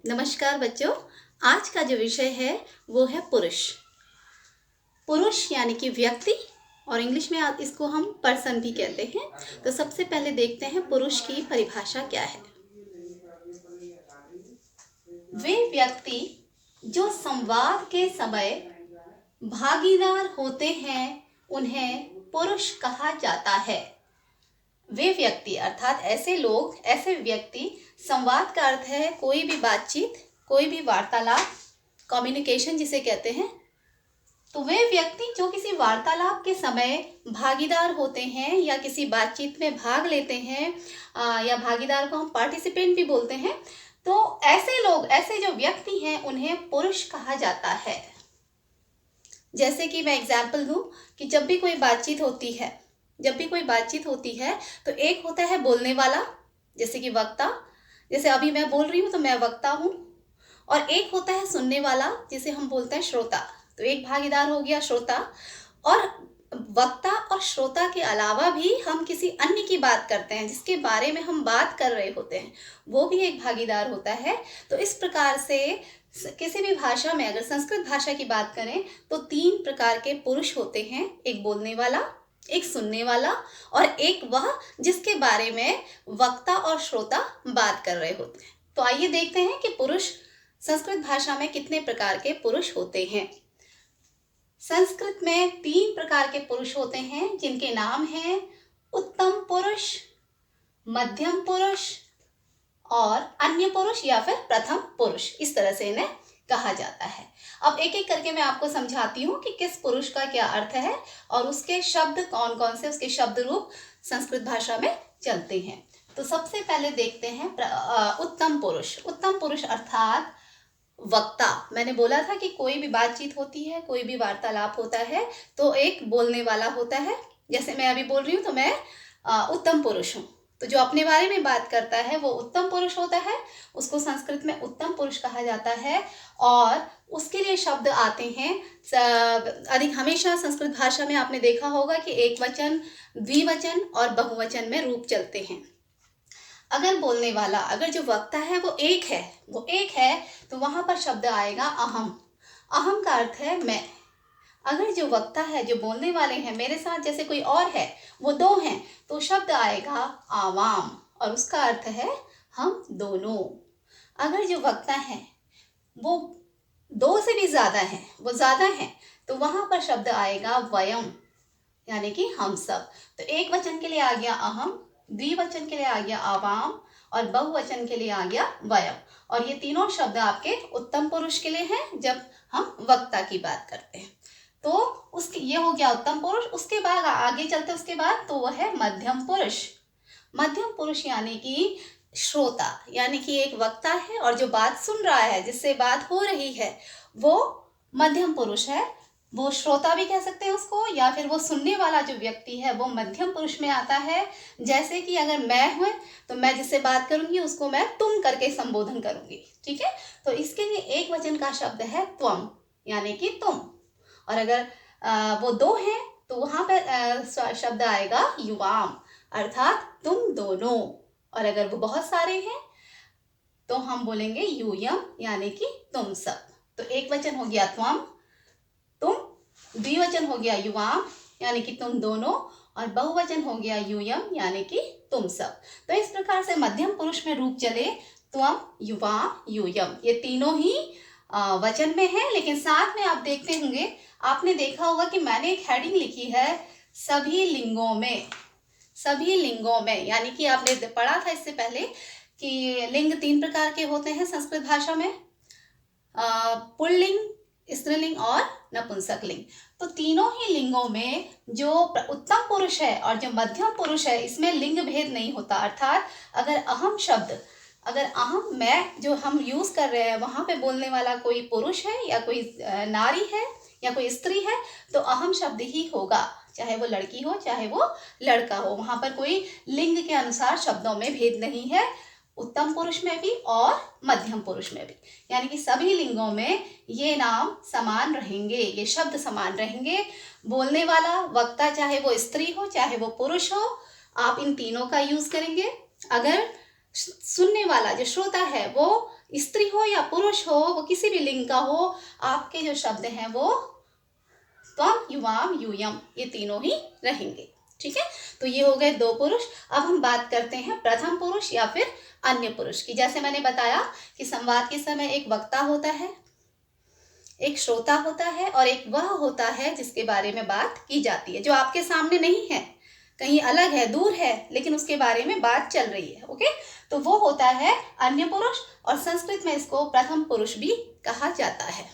नमस्कार बच्चों। आज का जो विषय है वो है पुरुष। पुरुष यानी कि व्यक्ति, और इंग्लिश में इसको हम पर्सन भी कहते हैं। तो सबसे पहले देखते हैं पुरुष की परिभाषा क्या है। वे व्यक्ति जो संवाद के समय भागीदार होते हैं उन्हें पुरुष कहा जाता है। वे व्यक्ति अर्थात ऐसे लोग, ऐसे व्यक्ति, संवाद का अर्थ है कोई भी बातचीत, कोई भी वार्तालाप, कम्युनिकेशन जिसे कहते हैं। तो वे व्यक्ति जो किसी वार्तालाप के समय भागीदार होते हैं या किसी बातचीत में भाग लेते हैं, या भागीदार को हम पार्टिसिपेंट भी बोलते हैं। तो ऐसे लोग, ऐसे जो व्यक्ति हैं उन्हें पुरुष कहा जाता है। जैसे कि मैं एग्जाम्पल दूं कि जब भी कोई बातचीत होती है तो एक होता है बोलने वाला, जैसे कि वक्ता, जैसे अभी मैं बोल रही हूँ तो मैं वक्ता हूँ। और एक होता है सुनने वाला, जिसे हम बोलते हैं श्रोता। तो एक भागीदार हो गया श्रोता। और वक्ता और श्रोता के अलावा भी हम किसी अन्य की बात करते हैं, जिसके बारे में हम बात कर रहे होते हैं, वो भी एक भागीदार होता है। तो इस प्रकार से किसी भी भाषा में, अगर संस्कृत भाषा की बात करें तो 3 प्रकार के पुरुष होते हैं। एक बोलने वाला, एक सुनने वाला, और एक वह जिसके बारे में वक्ता और श्रोता बात कर रहे होते हैं। तो आइए देखते हैं कि पुरुष, संस्कृत भाषा में कितने प्रकार के पुरुष होते हैं। संस्कृत में 3 प्रकार के पुरुष होते हैं, जिनके नाम हैं उत्तम पुरुष, मध्यम पुरुष और अन्य पुरुष या फिर प्रथम पुरुष। इस तरह से इन्हें कहा जाता है। अब एक एक करके मैं आपको समझाती हूँ कि किस पुरुष का क्या अर्थ है और उसके शब्द कौन कौन से, उसके शब्द रूप संस्कृत भाषा में चलते हैं। तो सबसे पहले देखते हैं उत्तम पुरुष। उत्तम पुरुष अर्थात वक्ता। मैंने बोला था कि कोई भी बातचीत होती है, कोई भी वार्तालाप होता है तो एक बोलने वाला होता है। जैसे मैं अभी बोल रही हूँ तो मैं उत्तम पुरुष हूँ। तो जो अपने बारे में बात करता है वो उत्तम पुरुष होता है, उसको संस्कृत में उत्तम पुरुष कहा जाता है। और उसके लिए शब्द आते हैं अधिक, हमेशा संस्कृत भाषा में आपने देखा होगा कि एक वचन, द्विवचन और बहुवचन में रूप चलते हैं। अगर बोलने वाला, अगर जो वक्ता है वो एक है तो वहां पर शब्द आएगा अहम। अहम का अर्थ है मैं। अगर जो वक्ता है, जो बोलने वाले हैं, मेरे साथ जैसे कोई और है, वो 2 हैं, तो शब्द आएगा आवाम और उसका अर्थ है हम दोनों। अगर जो वक्ता है वो 2 से भी ज्यादा है, वो ज्यादा है, तो वहां पर शब्द आएगा वयम, यानी कि हम सब। तो एक वचन के लिए आ गया अहम, द्विवचन के लिए आ गया आवाम और बहुवचन के लिए आ गया वयम। और ये तीनों शब्द आपके उत्तम पुरुष के लिए हैं जब हम वक्ता की बात करते हैं। तो उसके ये हो गया उत्तम पुरुष। उसके बाद आगे चलते, उसके बाद तो वह है मध्यम पुरुष। मध्यम पुरुष यानी कि श्रोता, यानी कि एक वक्ता है और जो बात सुन रहा है, जिससे बात हो रही है, वो मध्यम पुरुष है। वो श्रोता भी कह सकते हैं उसको, या फिर वो सुनने वाला जो व्यक्ति है वो मध्यम पुरुष में आता है। जैसे कि अगर मैं हूं तो मैं जिससे बात करूंगी उसको मैं तुम करके संबोधन करूंगी, ठीक है। तो इसके लिए एक वचन का शब्द है त्वम, यानी कि तुम। और अगर वो 2 हैं तो वहां पर शब्द आएगा युवाम, अर्थात तुम दोनों। और अगर वो बहुत सारे हैं तो हम बोलेंगे यूयम, यानी कि तुम सब। तो एक वचन हो गया त्वम, तुम, द्विवचन हो गया युवाम यानी कि तुम दोनों, और बहुवचन हो गया यूयम यानी कि तुम सब। तो इस प्रकार से मध्यम पुरुष में रूप चले त्वम, युवाम, यूयम। ये तीनों ही वचन में है, लेकिन साथ में आप देखते होंगे, आपने देखा होगा कि मैंने एक हेडिंग लिखी है सभी लिंगों में। सभी लिंगों में यानी कि आपने पढ़ा था इससे पहले कि लिंग 3 प्रकार के होते हैं संस्कृत भाषा में, पुल्लिंग, स्त्रीलिंग और नपुंसक लिंग। तो तीनों ही लिंगों में जो उत्तम पुरुष है और जो मध्यम पुरुष है, इसमें लिंग भेद नहीं होता। अर्थात अगर अहम शब्द, अगर अहम मैं जो हम यूज कर रहे हैं, वहां पे बोलने वाला कोई पुरुष है या कोई नारी है या कोई स्त्री है, तो अहम शब्द ही होगा, चाहे वो लड़की हो चाहे वो लड़का हो। वहां पर कोई लिंग के अनुसार शब्दों में भेद नहीं है, उत्तम पुरुष में भी और मध्यम पुरुष में भी। यानी कि सभी लिंगों में ये नाम समान रहेंगे, ये शब्द समान रहेंगे। बोलने वाला, वक्ता, चाहे वो स्त्री हो चाहे वो पुरुष हो, आप इन तीनों का यूज करेंगे। अगर सुनने वाला जो श्रोता है वो स्त्री हो या पुरुष हो, वो किसी भी लिंग का हो, आपके जो शब्द हैं वो त्वम, युवाम, यूयम, ये तीनों ही रहेंगे। ठीक है, तो ये हो गए दो पुरुष। अब हम बात करते हैं प्रथम पुरुष या फिर अन्य पुरुष की। जैसे मैंने बताया कि संवाद के समय एक वक्ता होता है, एक श्रोता होता है और एक वह होता है जिसके बारे में बात की जाती है, जो आपके सामने नहीं है, कहीं अलग है, दूर है, लेकिन उसके बारे में बात चल रही है। ओके, तो वो होता है अन्य पुरुष, और संस्कृत में इसको प्रथम पुरुष भी कहा जाता है।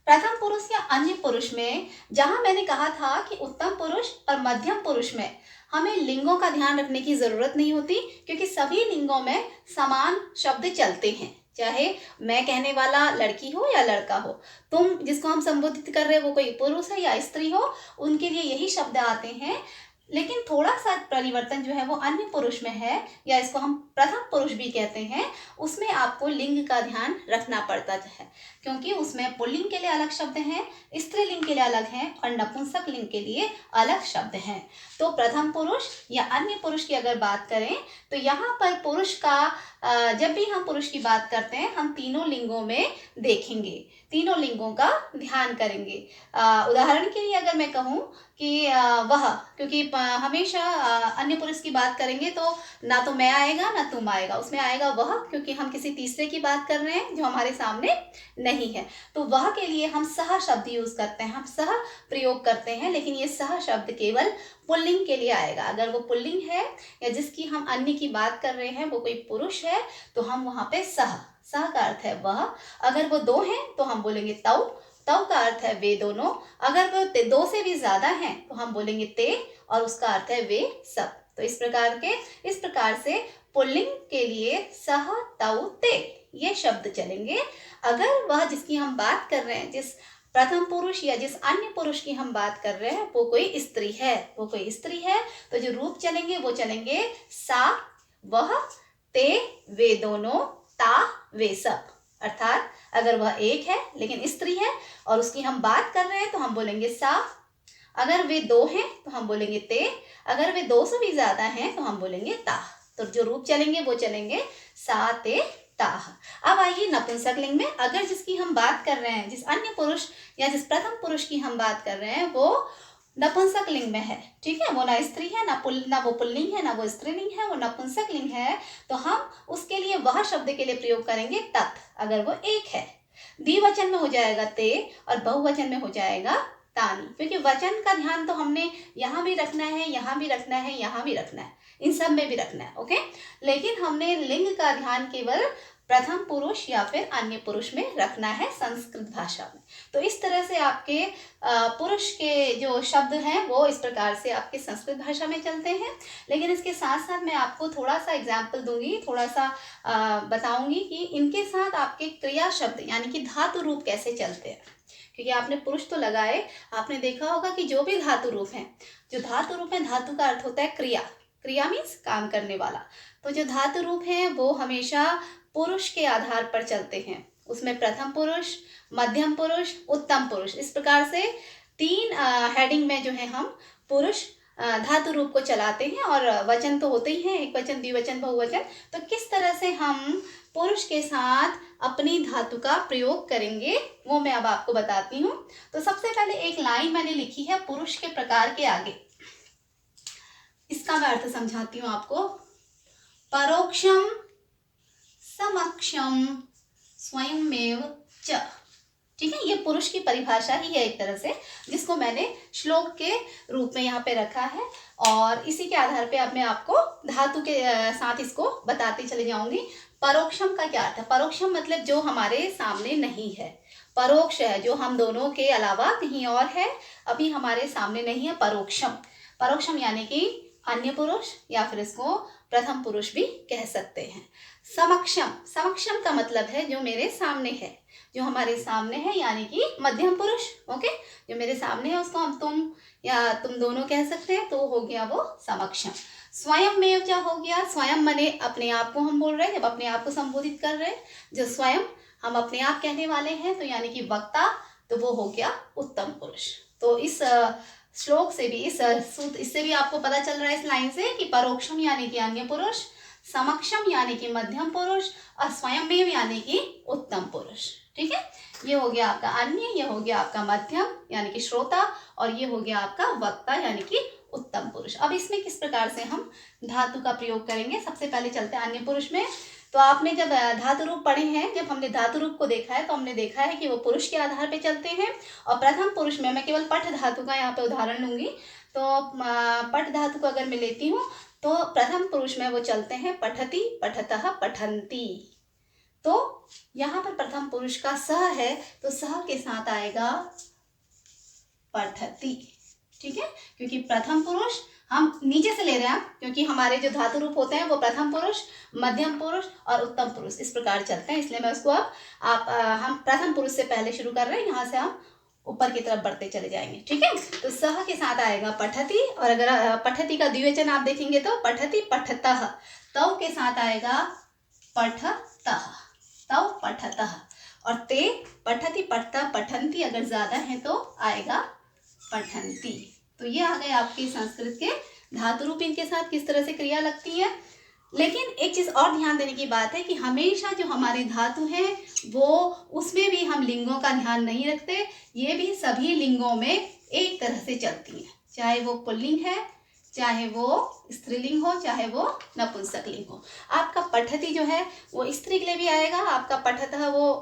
प्रथम पुरुष या अन्य पुरुष में जहां मैंने कहा था कि उत्तम पुरुष और मध्यम पुरुष में हमें लिंगों का ध्यान रखने की जरूरत नहीं होती, क्योंकि सभी लिंगों में समान शब्द चलते हैं। चाहे मैं कहने वाला लड़की हो या लड़का हो, तुम जिसको हम संबोधित कर रहे हो वो कोई पुरुष है या स्त्री हो, उनके लिए यही शब्द आते हैं। लेकिन थोड़ा सा परिवर्तन जो है वो अन्य पुरुष में है, या इसको हम प्रथम पुरुष भी कहते हैं। उसमें आपको लिंग का ध्यान रखना पड़ता है, क्योंकि उसमें पुल्लिंग के लिए अलग शब्द हैं, स्त्रीलिंग के लिए अलग हैं और नपुंसक लिंग के लिए अलग शब्द हैं। तो प्रथम पुरुष या अन्य पुरुष की अगर बात करें तो यहाँ पर पुरुष का जब भी हम पुरुष की बात करते हैं, हम तीनों लिंगों में देखेंगे, तीनों लिंगों का ध्यान करेंगे। उदाहरण के लिए अगर मैं कहूँ कि वह, क्योंकि हमेशा अन्य पुरुष की बात करेंगे तो ना तो मैं आएगा ना तुम आएगा, उसमें आएगा वह, क्योंकि हम किसी तीसरे की बात कर रहे हैं जो हमारे सामने नहीं है। तो वह के लिए हम सह शब्द यूज करते हैं, हम सह प्रयोग करते हैं, लेकिन ये सह शब्द केवल पुल्लिंग के लिए आएगा। अगर वो पुल्लिंग है या जिसकी हम अन्य की बात कर रहे हैं वो कोई पुरुष है, तो हम वहां पे सह, सह का अर्थ है वह। अगर वो दो हैं तो हम बोलेंगे तौ, तव का अर्थ है वे दोनों। अगर वो दो से भी ज्यादा हैं तो हम बोलेंगे ते, और उसका अर्थ है वे सब। तो इस प्रकार से पुल्लिंग के लिए सह, तव, ते ये शब्द चलेंगे। अगर वह जिसकी हम बात कर रहे हैं, जिस प्रथम पुरुष या जिस अन्य पुरुष की हम बात कर रहे हैं वो कोई स्त्री है, वो कोई स्त्री है, तो जो रूप चलेंगे वो चलेंगे सा, वह, ते, वे दोनों, ता, वे सब। अर्थात अगर वह एक है लेकिन स्त्री है और उसकी हम बात कर रहे हैं तो हम बोलेंगे सा। अगर वे दो हैं तो हम बोलेंगे ते। अगर वे दो से भी ज्यादा हैं तो हम बोलेंगे ता। तो जो रूप चलेंगे वो चलेंगे सा, ते, ताह। अब आइए नपुंसक लिंग में। अगर जिसकी हम बात कर रहे हैं, जिस अन्य पुरुष या जिस प्रथम पुरुष की हम बात कर रहे हैं वो नपुंसक लिंग में है, ठीक है, वो ना स्त्री है ना वो पुल्लिंग है ना वो स्त्रीलिंग है, वो नपुंसक लिंग है, तो हम उसके लिए वह शब्द के लिए प्रयोग करेंगे तत्। अगर वो एक है, द्विवचन में हो जाएगा ते और बहुवचन में हो जाएगा तानी, क्योंकि वचन का ध्यान तो हमने यहाँ भी रखना है, यहाँ भी रखना है, यहाँ भी रखना है, इन सब में भी रखना है। ओके, लेकिन हमने लिंग का ध्यान केवल प्रथम पुरुष या फिर अन्य पुरुष में रखना है संस्कृत भाषा में। तो इस तरह से आपके पुरुष के जो शब्द हैं वो इस प्रकार से आपके संस्कृत भाषा में चलते हैं। लेकिन इसके साथ साथ मैं आपको थोड़ा सा एग्जाम्पल दूंगी, थोड़ा सा बताऊंगी कि इनके साथ आपके क्रिया शब्द यानी कि धातु रूप कैसे चलते हैं। क्योंकि आपने पुरुष तो लगाए, आपने देखा होगा कि जो भी धातु रूप हैं, जो धातु रूप है, धातु का अर्थ होता है क्रिया, क्रिया मीन्स काम करने वाला। तो जो धातु रूप हैं वो हमेशा पुरुष के आधार पर चलते हैं। उसमें प्रथम पुरुष, मध्यम पुरुष, उत्तम पुरुष, इस प्रकार से तीन हेडिंग में जो है हम पुरुष धातु रूप को चलाते हैं। और वचन तो होते ही हैं, एक वचन, द्विवचन, बहुवचन। तो किस तरह से हम पुरुष के साथ अपनी धातु का प्रयोग करेंगे वो मैं अब आपको बताती हूँ। तो सबसे पहले एक लाइन मैंने लिखी है पुरुष के प्रकार के आगे, इसका मैं अर्थ समझाती हूँ आपको। परोक्षम, समक्षम, स्वयंमेव च। ठीक है, ये पुरुष की परिभाषा ही है एक तरह से, जिसको मैंने श्लोक के रूप में यहाँ पे रखा है। और इसी के आधार पे अब मैं आपको धातु के साथ इसको बताती चली जाऊंगी। परोक्षम का क्या अर्थ है? परोक्षम मतलब जो हमारे सामने नहीं है, परोक्ष है, जो हम दोनों के अलावा कहीं और है, अभी हमारे सामने नहीं है, परोक्षम। परोक्षम यानी कि अन्य पुरुष या फिर इसको प्रथम पुरुष भी कह सकते हैं। समक्षम, समक्षम का मतलब है जो मेरे सामने है, जो हमारे सामने है, यानी कि मध्यम पुरुष। ओके, जो मेरे सामने है उसको हम तुम या तुम दोनों कह सकते हैं, तो हो गया वो समक्षम। स्वयं में क्या हो गया? स्वयं मने अपने आप को हम बोल रहे हैं, जब अपने आप को संबोधित कर रहे हैं, जो स्वयं हम अपने आप कहने वाले हैं, तो यानी कि वक्ता, तो वो हो गया उत्तम पुरुष। तो इस श्लोक से भी, इस सूत्र, इससे भी आपको पता चल रहा है इस लाइन से कि परोक्षम यानी कि अन्य पुरुष, समक्षम यानी कि मध्यम पुरुष, और स्वयमेव यानी कि उत्तम पुरुष। ठीक है, ये हो गया आपका अन्य, ये हो गया आपका मध्यम यानी कि श्रोता, और ये हो गया आपका वक्ता यानी कि उत्तम पुरुष। अब इसमें किस प्रकार से हम धातु का प्रयोग करेंगे, सबसे पहले चलते हैं अन्य पुरुष में। तो आपने जब धातु रूप पढ़े हैं, जब हमने धातु रूप को देखा है तो हमने देखा है कि वो पुरुष के आधार पे चलते हैं। और प्रथम पुरुष में मैं केवल पठ धातु का यहाँ पे उदाहरण लूंगी। तो पठ धातु को अगर मैं लेती हूँ तो प्रथम पुरुष में वो चलते हैं पठति, पठतः, पठन्ति। तो यहाँ पर प्रथम पुरुष का सह है, तो सह के साथ आएगा पठति। ठीक है, क्योंकि प्रथम पुरुष हम नीचे से ले रहे हैं, क्योंकि हमारे जो धातु रूप होते हैं वो प्रथम पुरुष, मध्यम पुरुष और उत्तम पुरुष इस प्रकार चलते हैं, इसलिए मैं उसको अब हम प्रथम पुरुष से पहले शुरू कर रहे हैं, यहाँ से हम ऊपर की तरफ बढ़ते चले जाएंगे। ठीक है, तो सह के साथ आएगा पठति, और अगर पठति का द्विवचन आप देखेंगे तो पठति, पठतः। तव के साथ आएगा पठतः, तव पठतः। और ते पठति, पठता, पठन्ति अगर ज्यादा है तो आएगा पठन्ति। तो ये आ गए आपके संस्कृत के धातु रूप, इनके साथ किस तरह से क्रिया लगती है। लेकिन एक चीज और ध्यान देने की बात है कि हमेशा जो हमारे धातु हैं वो उसमें भी हम लिंगों का ध्यान नहीं रखते, ये भी सभी लिंगों में एक तरह से चलती हैं, चाहे वो पुल्लिंग है, चाहे वो स्त्रीलिंग हो, चाहे वो नपुंसकलिंग हो। आपका पठति जो है वो स्त्री के लिए भी आएगा, आपका पठतः वो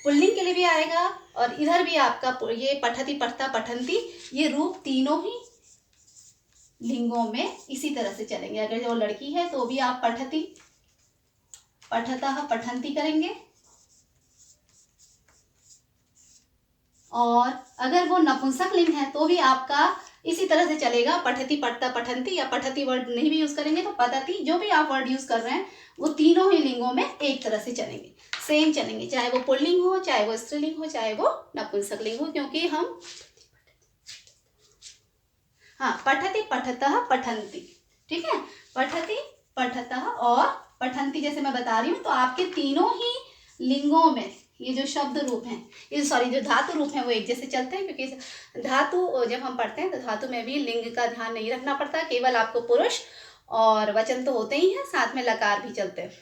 पुल्लिंग के लिए भी आएगा, और इधर भी आपका ये पठति, पठता, पठन्ति, ये रूप तीनों ही लिंगों में इसी तरह से चलेंगे। अगर जो लड़की है तो भी आप पठति, पठतः, पठन्ति करेंगे, और अगर वो नपुंसक लिंग है तो भी आपका इसी तरह से चलेगा, पठति, पठता, पठन्ति, या पठति वर्ड नहीं भी यूज करेंगे तो पतति, जो भी आप वर्ड यूज कर रहे हैं वो तीनों ही लिंगों में एक तरह से चलेंगे, सेम चलेंगे, चाहे वो पुल्लिंग हो, चाहे वो स्त्रीलिंग हो, चाहे वो नपुंसक लिंग हो, क्योंकि हम पठति, पठतः, पठन्ति। ठीक है, पठति, पठतः और पठन्ति जैसे मैं बता रही हूँ, तो आपके तीनों ही लिंगों में ये जो शब्द रूप हैं, ये जो धातु रूप हैं वो एक जैसे चलते हैं, क्योंकि धातु जब हम पढ़ते हैं तो धातु में भी लिंग का ध्यान नहीं रखना पड़ता, केवल आपको पुरुष और वचन तो होते ही हैं, साथ में लकार भी चलते हैं।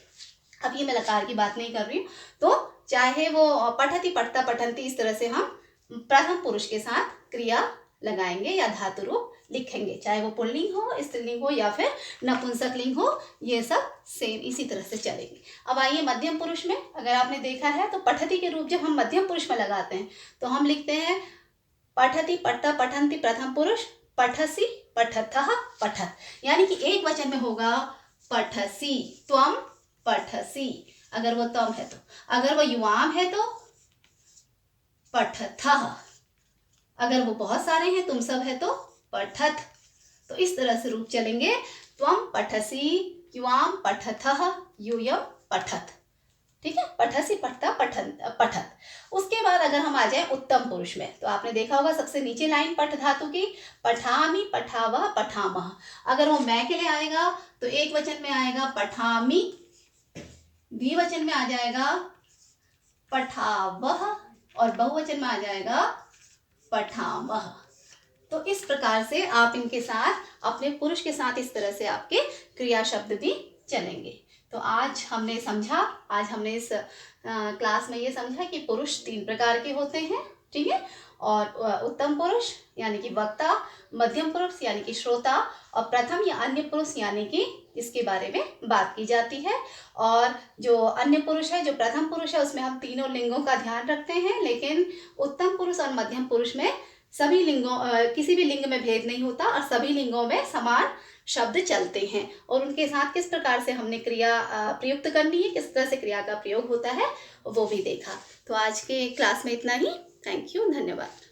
अब ये मैं लकार की बात नहीं कर रही हूँ। तो चाहे वो पठति, पठता, पठन्ति, इस तरह से हम प्रथम पुरुष के साथ क्रिया लगाएंगे या धातु रूप लिखेंगे, चाहे वो पुल्लिंग हो, स्त्रीलिंग हो या फिर नपुंसक लिंग हो, ये सब सेम इसी तरह से चलेंगे। अब आइए मध्यम पुरुष में, अगर आपने देखा है तो पठति के रूप जब हम मध्यम पुरुष में लगाते हैं तो हम लिखते हैं पठति, पठता, पठन्ति प्रथम पुरुष, पठसि, पठतः, पठत, यानी कि एक वचन में होगा पठसि, त्वम पठसि, अगर वो तम है तो, अगर वो युवाम है तो पठथः, अगर वो बहुत सारे हैं, तुम सब है तो पठत। तो इस तरह से रूप चलेंगे, त्वम पठसि, युवाम पठथः, यूयम पठत। ठीक है, पठसि, पठता, पठत। उसके बाद अगर हम आ जाए उत्तम पुरुष में, तो आपने देखा होगा सबसे नीचे लाइन पठ धातु की, पठामि, पठावः, पठामः। अगर वो मैं के लिए आएगा तो एक वचन में आएगा पठामि, द्विवचन में आ जाएगा पठावः, और बहुवचन में आ जाएगा पठामः। तो इस प्रकार से आप इनके साथ अपने पुरुष के साथ इस तरह से आपके क्रिया शब्द भी चलेंगे। तो आज हमने समझा, आज हमने इस क्लास में ये समझा कि पुरुष 3 प्रकार के होते हैं। ठीक है, और उत्तम पुरुष यानी कि वक्ता, मध्यम पुरुष यानी कि श्रोता, और प्रथम या अन्य पुरुष यानी कि इसके बारे में बात की जाती है। और जो अन्य पुरुष है, जो प्रथम पुरुष है, उसमें हम तीनों लिंगों का ध्यान रखते हैं, लेकिन उत्तम पुरुष और मध्यम पुरुष में सभी लिंगों किसी भी लिंग में भेद नहीं होता और सभी लिंगों में समान शब्द चलते हैं, और उनके साथ किस प्रकार से हमने क्रिया प्रयुक्त करनी है, किस तरह से क्रिया का प्रयोग होता है वो भी देखा। तो आज के क्लास में इतना ही। थैंक यू, धन्यवाद।